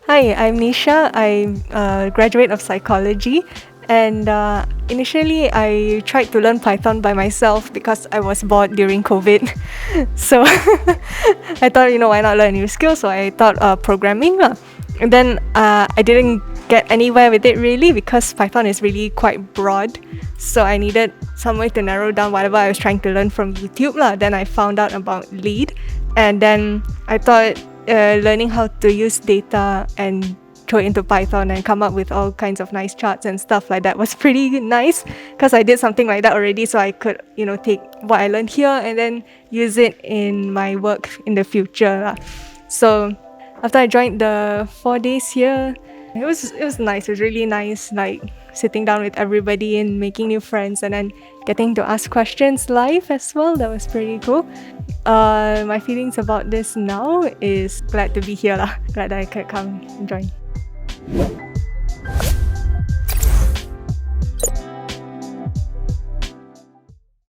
Hi, I'm Neesha. I'm a graduate of psychology, and initially I tried to learn Python by myself because I was bored during COVID. So I thought, why not learn a new skill? So I thought programming lah. And then I didn't get anywhere with it really because Python is really quite broad. So I needed some way to narrow down whatever I was trying to learn from YouTube lah. Then I found out about Lead, and then I thought learning how to use data and throw it into Python and come up with all kinds of nice charts and stuff like that was pretty nice because I did something like that already, so I could take what I learned here and then use it in my work in the future lah. So after I joined the 4 days here, it was nice. It was really nice, like sitting down with everybody and making new friends and then getting to ask questions live as well. That was pretty cool. My feelings about this now is glad to be here lah. Glad that I could come and join.